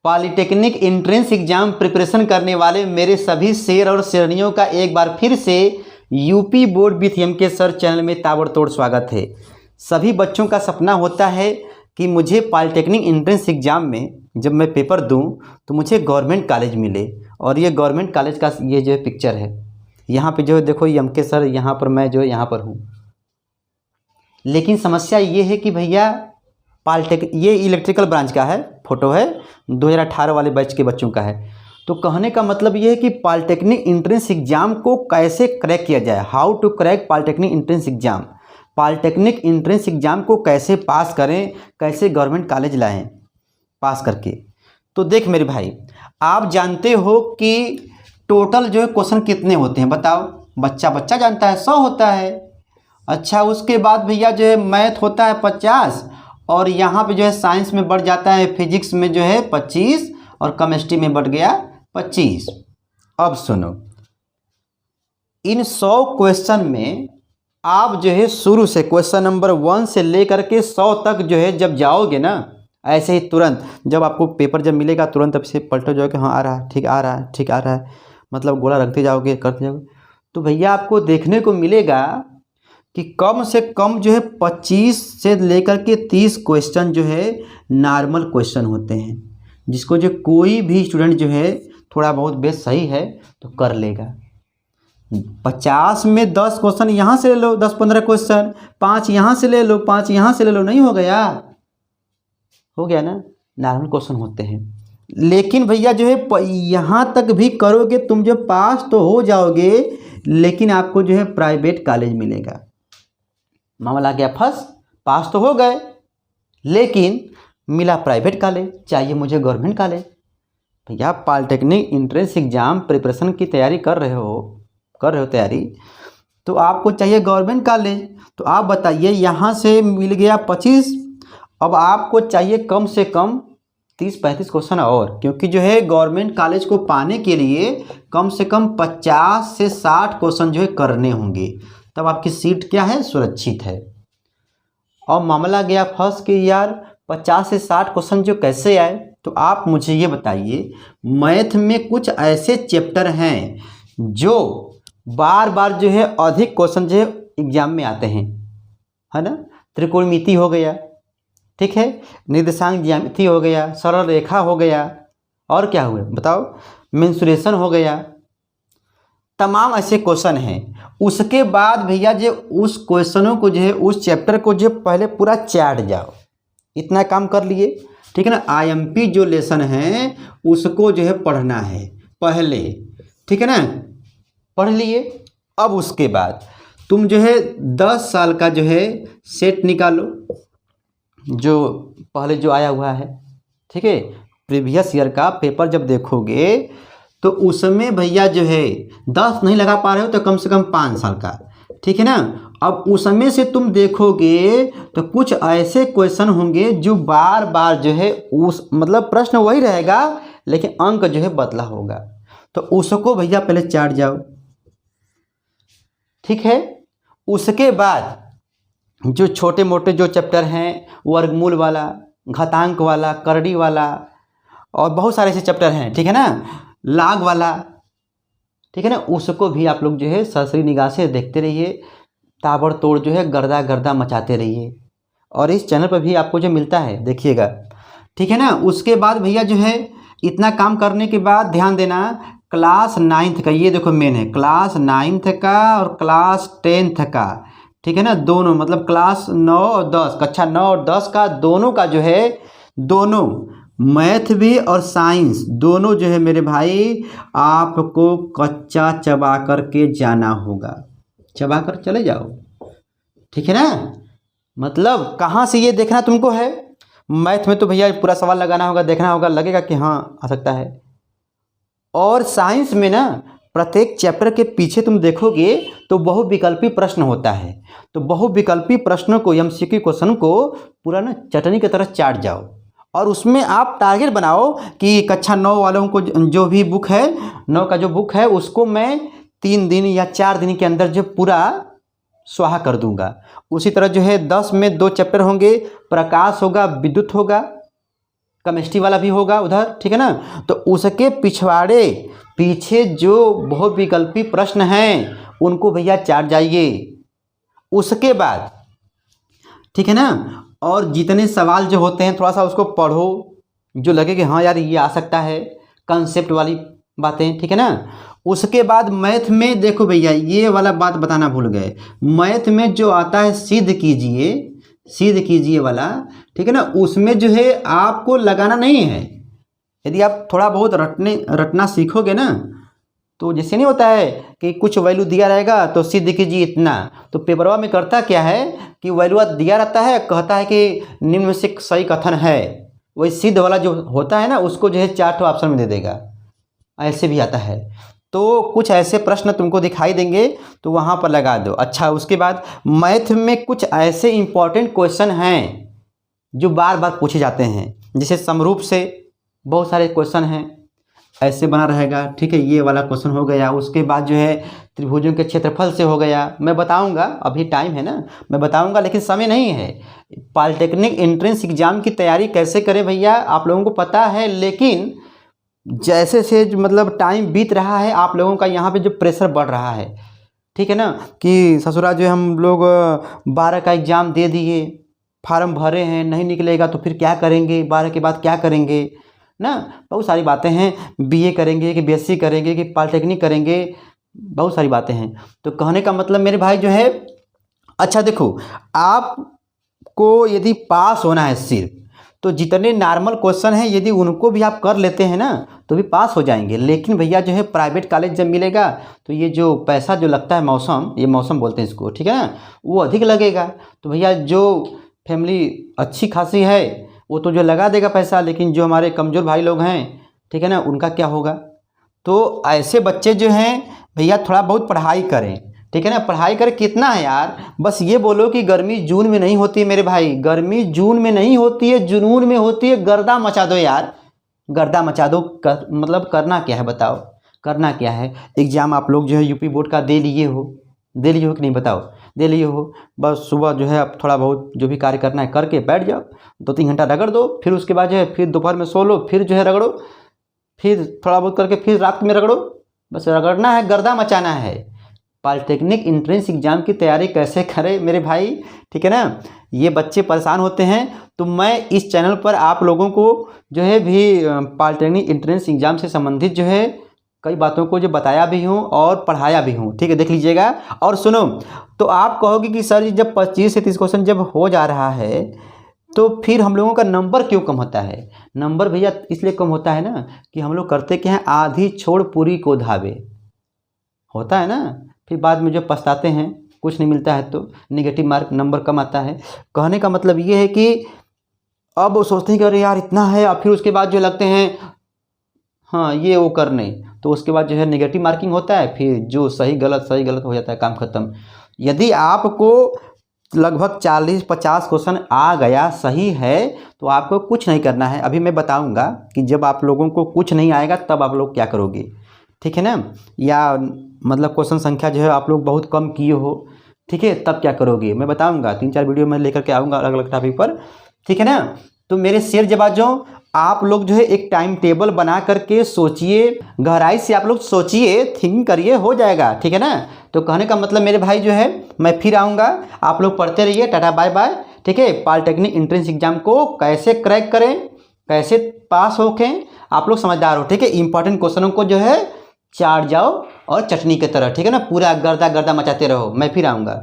Polytechnic entrance exam preparation करने वाले मेरे सभी शेर और शेरनियों का एक बार फिर से UP board with MK sir channel में ताबड़तोड़ स्वागत है। सभी बच्चों का सपना होता है कि मुझे पॉलिटेक्निक एंट्रेंस एग्जाम में जब मैं पेपर दूं तो मुझे गवर्नमेंट कॉलेज मिले। और ये गवर्नमेंट कॉलेज का ये जो पिक्चर है यहाँ पे जो है देखो एमके सर, यहाँ पर मैं जो है यहाँ पर हूँ। लेकिन समस्या ये है कि भैया ये इलेक्ट्रिकल ब्रांच का है, फ़ोटो है 2018 वाले बैच के बच्चों का है। तो कहने का मतलब ये है कि पॉलिटेक्निक एंट्रेंस एग्ज़ाम को कैसे क्रैक किया जाए, how to crack polytechnic entrance exam, polytechnic entrance exam को कैसे पास करें, कैसे गवर्नमेंट कॉलेज लाएं पास करके। तो देख मेरे भाई, आप जानते हो कि टोटल जो है क्वेश्चन कितने होते हैं बताओ? बच्चा जानता है 100 होता है। अच्छा, उसके बाद भैया जो है मैथ होता है 50 और यहाँ पे जो है साइंस में बढ़ जाता है, फिजिक्स में जो है 25 और केमिस्ट्री में बढ़ गया 25। अब सुनो, इन 100 क्वेश्चन में आप जो है शुरू से क्वेश्चन नंबर 1 से लेकर के 100 तक जो है जब जाओगे ना, ऐसे ही तुरंत जब आपको पेपर जब मिलेगा तुरंत अब से पलटो जाओगे, हाँ आ रहा है, ठीक आ रहा है, ठीक आ रहा है, मतलब गोला रखते जाओगे, करते जाओगे, तो भैया आपको देखने को मिलेगा कि कम से कम जो है 25 से लेकर के 30 क्वेश्चन जो है नॉर्मल क्वेश्चन होते हैं, जिसको जो कोई भी स्टूडेंट जो है थोड़ा बहुत बेस सही है तो कर लेगा। 50 में 10 क्वेश्चन यहाँ से ले लो, 10-15 क्वेश्चन, 5 यहाँ से ले लो, 5 यहाँ से ले लो, नहीं हो गया? हो गया ना, नॉर्मल क्वेश्चन होते हैं। लेकिन भैया जो है यहाँ तक भी करोगे तुम जो पास तो हो जाओगे, लेकिन आपको जो है प्राइवेट कॉलेज मिलेगा। मामला गया फंस, पास तो हो गए लेकिन मिला प्राइवेट कॉलेज, चाहिए मुझे गवर्नमेंट कॉलेज। भैया पॉलिटेक्निक एंट्रेंस एग्जाम प्रिपरेशन की तैयारी कर रहे हो तैयारी, तो आपको चाहिए गवर्नमेंट कॉलेज। तो आप बताइए, यहाँ से मिल गया 25, अब आपको चाहिए कम से कम 30-35 क्वेश्चन और, क्योंकि जो है गवर्नमेंट कॉलेज को पाने के लिए कम से कम 50 से 60 क्वेश्चन जो है करने होंगे, तब आपकी सीट क्या है, सुरक्षित है। और मामला गया फंस कि यार 50 से 60 क्वेश्चन जो कैसे आए, तो आप मुझे ये बताइए, मैथ में कुछ ऐसे चैप्टर हैं जो बार बार जो है अधिक क्वेश्चन जो है एग्जाम में आते हैं, है ना? त्रिकोणमिति हो गया, ठीक है, निर्देशांक ज्यामिति हो गया, सरल रेखा हो गया, और क्या हुआ बताओ, मेंसुरेशन हो गया, तमाम ऐसे क्वेश्चन हैं। उसके बाद भैया जो उस क्वेश्चनों को जो है उस चैप्टर को जो पहले पूरा चाट जाओ, इतना काम कर लिए, ठीक है ना? आईएमपी जो लेसन है उसको जो है पढ़ना है पहले, ठीक है ना? पढ़ लिए। अब उसके बाद तुम जो है 10 साल का जो है सेट निकालो, जो पहले जो आया हुआ है, ठीक है, प्रीवियस ईयर का पेपर जब देखोगे तो उसमें भैया जो है 10 नहीं लगा पा रहे हो तो कम से कम 5 साल का, ठीक है ना? अब उसमें से तुम देखोगे तो कुछ ऐसे क्वेश्चन होंगे जो बार बार जो है उस मतलब प्रश्न वही रहेगा लेकिन अंक जो है बदला होगा, तो उसको भैया पहले चाट जाओ, ठीक है? उसके बाद जो छोटे मोटे जो चैप्टर हैं, वर्गमूल वाला, घातांक वाला, करड़ी वाला, और बहुत सारे ऐसे चैप्टर हैं, ठीक है ना, लाग वाला, ठीक है ना, उसको भी आप लोग जो है सरसरी निगाह से देखते रहिए, ताबड़तोड़ जो है गर्दा मचाते रहिए। और इस चैनल पर भी आपको जो मिलता है देखिएगा, ठीक है ना? उसके बाद भैया जो है इतना काम करने के बाद ध्यान देना, क्लास 9th का ये देखो मेन है, क्लास 9th का और क्लास 10th का, ठीक है ना, दोनों मतलब क्लास 9 और 10, कक्षा 9 और 10 का दोनों का जो है, दोनों मैथ भी और साइंस दोनों जो है मेरे भाई आपको कच्चा चबा कर के जाना होगा, चबा कर चले जाओ, ठीक है ना? मतलब कहाँ से ये देखना तुमको है, मैथ में तो भैया पूरा सवाल लगाना होगा, देखना होगा, लगेगा कि हाँ आ सकता है। और साइंस में ना प्रत्येक चैप्टर के पीछे तुम देखोगे तो बहुविकल्पी प्रश्न होता है, तो बहुविकल्पी प्रश्नों को, एमसीक्यू क्वेश्चन को पूरा ना चटनी की तरह चाट जाओ, और उसमें आप टारगेट बनाओ कि कक्षा 9 वालों को जो भी बुक है, 9 का जो बुक है उसको मैं 3 दिन या 4 दिन के अंदर जो पूरा स्वाहा कर दूंगा। उसी तरह जो है 10 में 2 चैप्टर होंगे, प्रकाश होगा, विद्युत होगा, केमिस्ट्री वाला भी होगा उधर, ठीक है ना। तो उसके पिछवाड़े पीछे जो बहुविकल्पी प्रश्न हैं उनको भैया चाट जाइए। उसके बाद ठीक है ना, और जितने सवाल जो होते हैं थोड़ा सा उसको पढ़ो, जो लगे कि हाँ यार ये आ सकता है, कंसेप्ट वाली बातें, ठीक है ना। उसके बाद मैथ में देखो भैया, ये वाला बात बताना भूल गए, मैथ में जो आता है सिद्ध कीजिए वाला, ठीक है ना, उसमें जो है आपको लगाना नहीं है। यदि आप थोड़ा बहुत रटना सीखोगे ना, तो जैसे नहीं होता है कि कुछ वैल्यू दिया रहेगा तो सिद्ध कीजिए इतना, तो पेपरवा में करता क्या है कि वैल्यू दिया रहता है, कहता है कि निम्न में से सही कथन है, वही सिद्ध वाला जो होता है ना उसको जो है 4 ऑप्शन में दे देगा, ऐसे भी आता है। तो कुछ ऐसे प्रश्न तुमको दिखाई देंगे तो वहाँ पर लगा दो। अच्छा, उसके बाद मैथ में कुछ ऐसे इंपॉर्टेंट क्वेश्चन हैं जो बार बार पूछे जाते हैं, जैसे समरूप से बहुत सारे क्वेश्चन हैं, ऐसे बना रहेगा, ठीक है, ये वाला क्वेश्चन हो गया। उसके बाद जो है त्रिभुजों के क्षेत्रफल से हो गया, मैं बताऊंगा, अभी टाइम है ना, मैं बताऊंगा लेकिन समय नहीं है। पॉलिटेक्निक एंट्रेंस एग्जाम की तैयारी कैसे करें भैया आप लोगों को पता है, लेकिन जैसे से मतलब टाइम बीत रहा है आप लोगों का यहाँ पे जो प्रेशर बढ़ रहा है, ठीक है ना, कि ससुरा जो हम लोग 12 का एग्ज़ाम दे दिए, फार्म भरे हैं, नहीं निकलेगा तो फिर क्या करेंगे, 12 के बाद क्या करेंगे ना, बहुत सारी बातें हैं, बीए करेंगे कि बीएससी करेंगे कि पॉलिटेक्निक करेंगे, बहुत सारी बातें हैं। तो कहने का मतलब मेरे भाई जो है, अच्छा देखो, आपको यदि पास होना है सिर्फ, तो जितने नॉर्मल क्वेश्चन हैं यदि उनको भी आप कर लेते हैं ना तो भी पास हो जाएंगे। लेकिन भैया जो है प्राइवेट कॉलेज जब मिलेगा तो ये जो पैसा जो लगता है, मौसम, ये मौसम बोलते हैं इसको, ठीक है ना, वो अधिक लगेगा। तो भैया जो फैमिली अच्छी खासी है वो तो जो लगा देगा पैसा, लेकिन जो हमारे कमज़ोर भाई लोग हैं, ठीक है ना, उनका क्या होगा। तो ऐसे बच्चे जो हैं भैया थोड़ा बहुत पढ़ाई करें, ठीक है ना, पढ़ाई करें। कितना है यार, बस ये बोलो कि गर्मी जून में नहीं होती है मेरे भाई, गर्मी जून में नहीं होती है, जुनून में होती है। गर्दा मचा दो यार, गर्दा मचा दो। मतलब करना क्या है बताओ, करना क्या है। एग्ज़ाम आप लोग जो है यूपी बोर्ड का दे लिए हो कि नहीं बताओ, दे लिए हो। बस सुबह जो है अब थोड़ा बहुत जो भी कार्य करना है करके बैठ जाओ, 2-3 घंटा रगड़ दो, फिर उसके बाद जो है फिर दोपहर में सो लो, फिर जो है रगड़ो, फिर थोड़ा बहुत करके फिर रात में रगड़ो। बस रगड़ना है, गर्दा मचाना है। पॉलिटेक्निक एंट्रेंस एग्जाम की तैयारी कैसे करें मेरे भाई, ठीक है ना, ये बच्चे परेशान होते हैं। तो मैं इस चैनल पर आप लोगों को जो है भी पॉलिटेक्निक एंट्रेंस एग्जाम से संबंधित जो है कई बातों को जो बताया भी हूँ और पढ़ाया भी हूँ, ठीक है, देख लीजिएगा। और सुनो, तो आप कहोगे कि सर जी जब 25 से 30 क्वेश्चन जब हो जा रहा है तो फिर हम लोगों का नंबर क्यों कम होता है। नंबर भैया इसलिए कम होता है ना कि हम लोग करते क्या हैं, आधी छोड़ पूरी को धावे, होता है ना, फिर बाद में जो पछताते हैं, कुछ नहीं मिलता है तो नेगेटिव मार्क, नंबर कम आता है। कहने का मतलब ये है कि अब वो सोचते हैं कि अरे यार इतना है, और फिर उसके बाद जो लगते हैं हाँ ये वो करने, तो उसके बाद जो है नेगेटिव मार्किंग होता है, फिर जो सही गलत हो जाता है, काम खत्म। यदि आपको लगभग 40-50 क्वेश्चन आ गया सही है तो आपको कुछ नहीं करना है। अभी मैं बताऊंगा कि जब आप लोगों को कुछ नहीं आएगा तब आप लोग क्या करोगे, ठीक है ना, या मतलब क्वेश्चन संख्या जो है आप लोग बहुत कम किए हो, ठीक है, तब क्या करोगे मैं बताऊंगा। 3-4 वीडियो मैं लेकर के आऊँगा अलग अलग टॉपिक पर, ठीक है ना। तो मेरे शेर जवाजों, आप लोग जो है एक टाइम टेबल बना करके सोचिए, गहराई से आप लोग सोचिए, थिंक करिए, हो जाएगा, ठीक है ना। तो कहने का मतलब मेरे भाई जो है मैं फिर आऊँगा, आप लोग पढ़ते रहिए, टाटा बाय बाय, ठीक है। पॉलिटेक्निक एंट्रेंस एग्जाम को कैसे क्रैक करें, कैसे पास होकें, आप लोग समझदार हो, ठीक है। इंपॉर्टेंट क्वेश्चनों को जो है चाट जाओ और चटनी की तरह, ठीक है ना, पूरा गर्दा गर्दा मचाते रहो। मैं फिर आऊँगा।